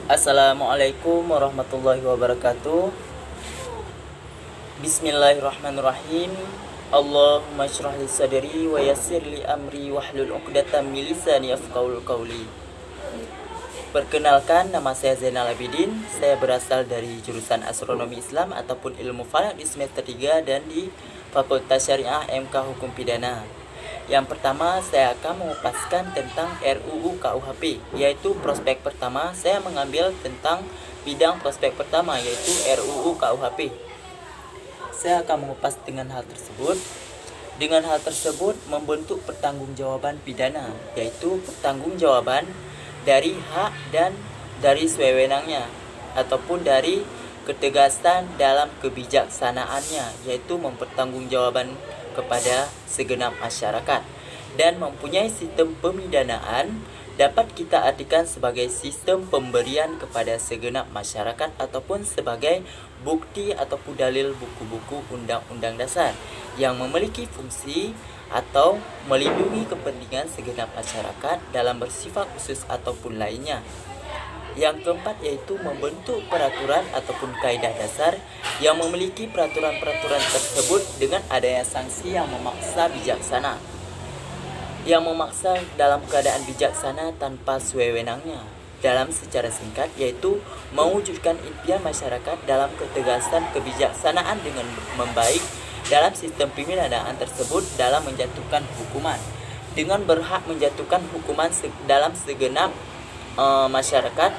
Assalamualaikum warahmatullahi wabarakatuh. Bismillahirrahmanirrahim. Allahumma shrah li sadri wa yassir li amri wahlul 'uqdatam min lisani yafqahul qawli. Perkenalkan, nama saya Zainal Abidin. Saya berasal dari jurusan Astronomi Islam ataupun Ilmu Falak di semester 3 dan di Fakultas Syariah MK Hukum Pidana. Yang pertama, saya akan mengupas tentang RUU KUHP, yaitu prospek pertama. Saya mengambil tentang bidang prospek pertama, yaitu RUU KUHP. Saya akan mengupas dengan hal tersebut. Dengan hal tersebut membentuk pertanggungjawaban pidana, yaitu pertanggungjawaban dari hak dan dari sewenang-wenangnya, ataupun dari ketegasan dalam kebijaksanaannya, yaitu mempertanggungjawaban kepada segenap masyarakat. Dan mempunyai sistem pemidanaan dapat kita artikan sebagai sistem pemberian kepada segenap masyarakat ataupun sebagai bukti ataupun dalil buku-buku undang-undang dasar yang memiliki fungsi atau melindungi kepentingan segenap masyarakat dalam bersifat khusus ataupun lainnya. Yang keempat yaitu membentuk peraturan ataupun kaidah dasar yang memiliki peraturan-peraturan tersebut dengan adanya sanksi yang memaksa bijaksana. Yang memaksa dalam keadaan bijaksana tanpa sewenang-wenangnya. Dalam secara singkat yaitu mewujudkan impian masyarakat dalam ketegasan kebijaksanaan dengan membaik dalam sistem pemidanaan tersebut dalam menjatuhkan hukuman. Dengan berhak menjatuhkan hukuman dalam segenap masyarakat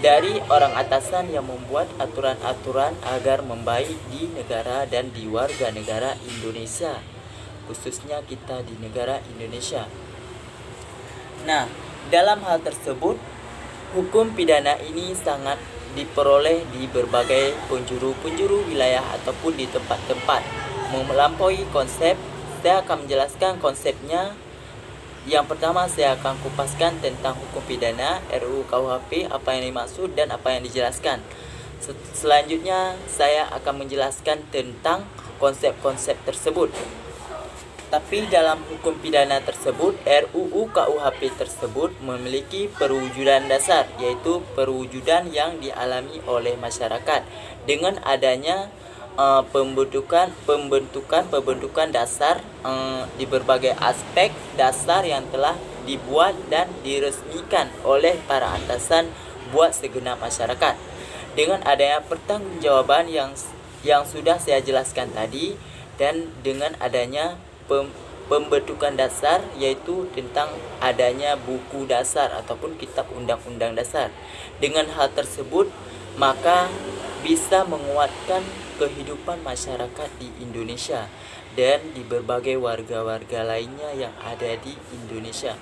dari orang atasan yang membuat aturan-aturan agar membaik di negara dan di warga negara Indonesia, khususnya kita di negara Indonesia. Nah, dalam hal tersebut hukum pidana ini sangat diperoleh di berbagai penjuru-penjuru wilayah ataupun di tempat-tempat melampaui konsep. Saya akan menjelaskan konsepnya. Yang pertama, saya akan kupaskan tentang hukum pidana RUU KUHP, apa yang dimaksud dan apa yang dijelaskan. Selanjutnya, saya akan menjelaskan tentang konsep-konsep tersebut. Tapi dalam hukum pidana tersebut, RUU KUHP tersebut memiliki perwujudan dasar, yaitu perwujudan yang dialami oleh masyarakat dengan adanya pembentukan dasar di berbagai aspek dasar yang telah dibuat dan diresmikan oleh para atasan buat segenap masyarakat. Dengan adanya pertanggungjawaban yang sudah saya jelaskan tadi, dan dengan adanya pembentukan dasar, yaitu tentang adanya buku dasar ataupun kitab undang-undang dasar. Dengan hal tersebut maka bisa menguatkan kehidupan masyarakat di Indonesia dan di berbagai warga-warga lainnya yang ada di Indonesia.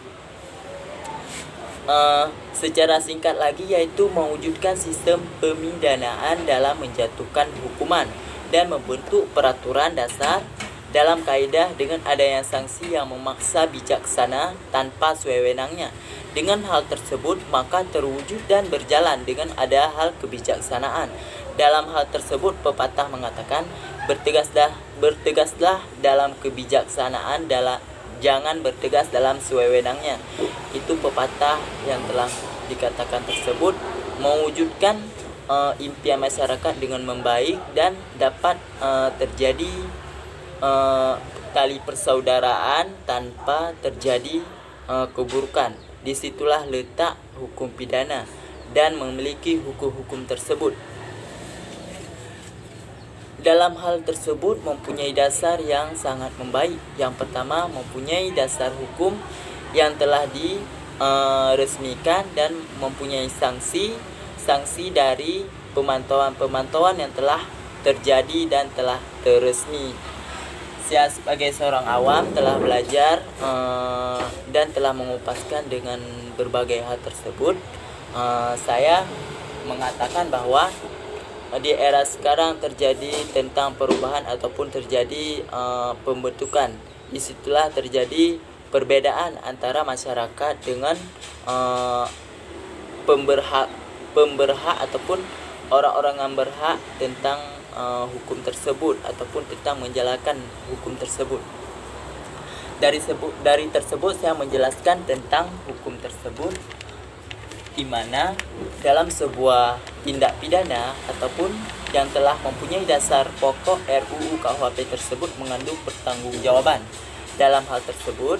Secara singkat lagi yaitu mewujudkan sistem pemidanaan dalam menjatuhkan hukuman dan membentuk peraturan dasar dalam kaidah dengan adanya sanksi yang memaksa bijaksana tanpa sewenang-wenangnya. Dengan hal tersebut maka terwujud dan berjalan dengan ada hal kebijaksanaan. Dalam hal tersebut pepatah mengatakan bertegaslah dalam kebijaksanaan, jangan bertegas dalam sewenang-wenangnya. Itu pepatah yang telah dikatakan tersebut mewujudkan impian masyarakat dengan membaik dan dapat terjadi tali persaudaraan tanpa terjadi keburukan. Disitulah letak hukum pidana dan memiliki hukum-hukum tersebut. Dalam hal tersebut mempunyai dasar yang sangat membaik. Yang pertama, mempunyai dasar hukum yang telah diresmikan dan mempunyai sanksi dari pemantauan yang telah terjadi dan telah terresmi. Saya sebagai seorang awam telah belajar dan telah mengupaskan dengan berbagai hal tersebut. Saya mengatakan bahwa di era sekarang terjadi tentang perubahan ataupun terjadi pembentukan. Disitulah terjadi perbedaan antara masyarakat dengan pemberhak ataupun orang-orang yang berhak tentang hukum tersebut ataupun tentang menjalankan hukum tersebut. Dari tersebut saya menjelaskan tentang hukum tersebut. di mana dalam sebuah tindak pidana ataupun yang telah mempunyai dasar pokok RUU KUHP tersebut mengandung pertanggungjawaban. Dalam hal tersebut,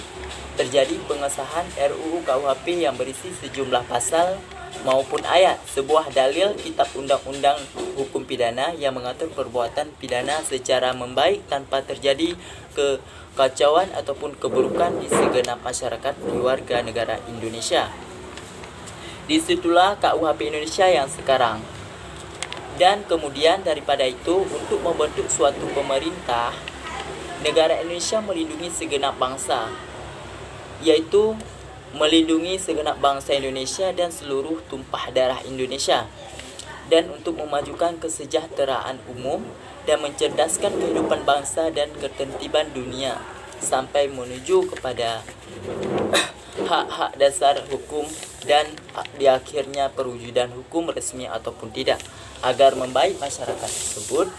terjadi pengesahan RUU KUHP yang berisi sejumlah pasal maupun ayat, sebuah dalil kitab undang-undang hukum pidana yang mengatur perbuatan pidana secara membaik tanpa terjadi kekacauan ataupun keburukan di segenap masyarakat warga negara Indonesia. Disitulah KUHP Indonesia yang sekarang. Dan kemudian daripada itu, untuk membentuk suatu pemerintah, negara Indonesia melindungi segenap bangsa, yaitu melindungi segenap bangsa Indonesia dan seluruh tumpah darah Indonesia, dan untuk memajukan kesejahteraan umum dan mencerdaskan kehidupan bangsa dan ketertiban dunia sampai menuju kepada hak-hak dasar hukum dan di akhirnya perwujudan hukum resmi ataupun tidak, agar membaik masyarakat tersebut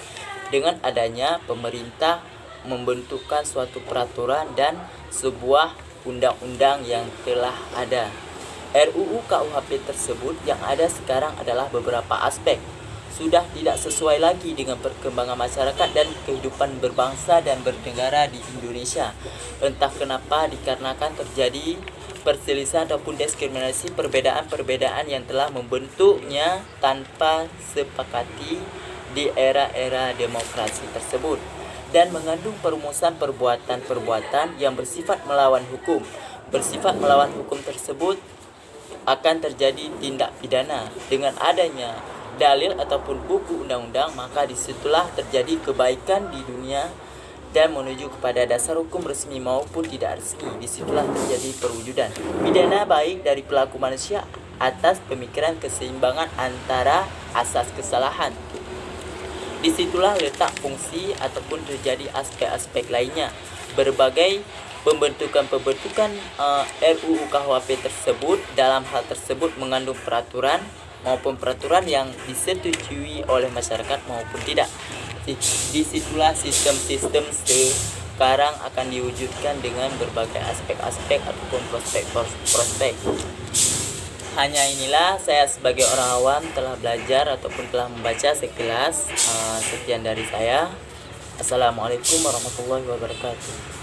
dengan adanya pemerintah membentukkan suatu peraturan dan sebuah undang-undang yang telah ada. RUU KUHP tersebut yang ada sekarang adalah beberapa aspek sudah tidak sesuai lagi dengan perkembangan masyarakat dan kehidupan berbangsa dan bernegara di Indonesia. Entah kenapa, dikarenakan terjadi perselisihan ataupun diskriminasi perbedaan-perbedaan yang telah membentuknya tanpa sepakati di era-era demokrasi tersebut, dan mengandung perumusan perbuatan-perbuatan yang bersifat melawan hukum. Bersifat melawan hukum tersebut akan terjadi tindak pidana. Dengan adanya dalil ataupun buku undang-undang, maka disitulah terjadi kebaikan di dunia dan menuju kepada dasar hukum resmi maupun tidak resmi. Disitulah terjadi perwujudan pidana baik dari pelaku manusia atas pemikiran keseimbangan antara asas kesalahan. Disitulah letak fungsi ataupun terjadi aspek-aspek lainnya. Berbagai pembentukan RUU KUHP tersebut dalam hal tersebut mengandung peraturan maupun peraturan yang disetujui oleh masyarakat maupun tidak. Disitulah sistem-sistem sekarang akan diwujudkan dengan berbagai aspek-aspek ataupun prospek. Hanya inilah saya sebagai orang awam telah belajar ataupun telah membaca sekilas. Sekian dari saya. Assalamualaikum warahmatullahi wabarakatuh.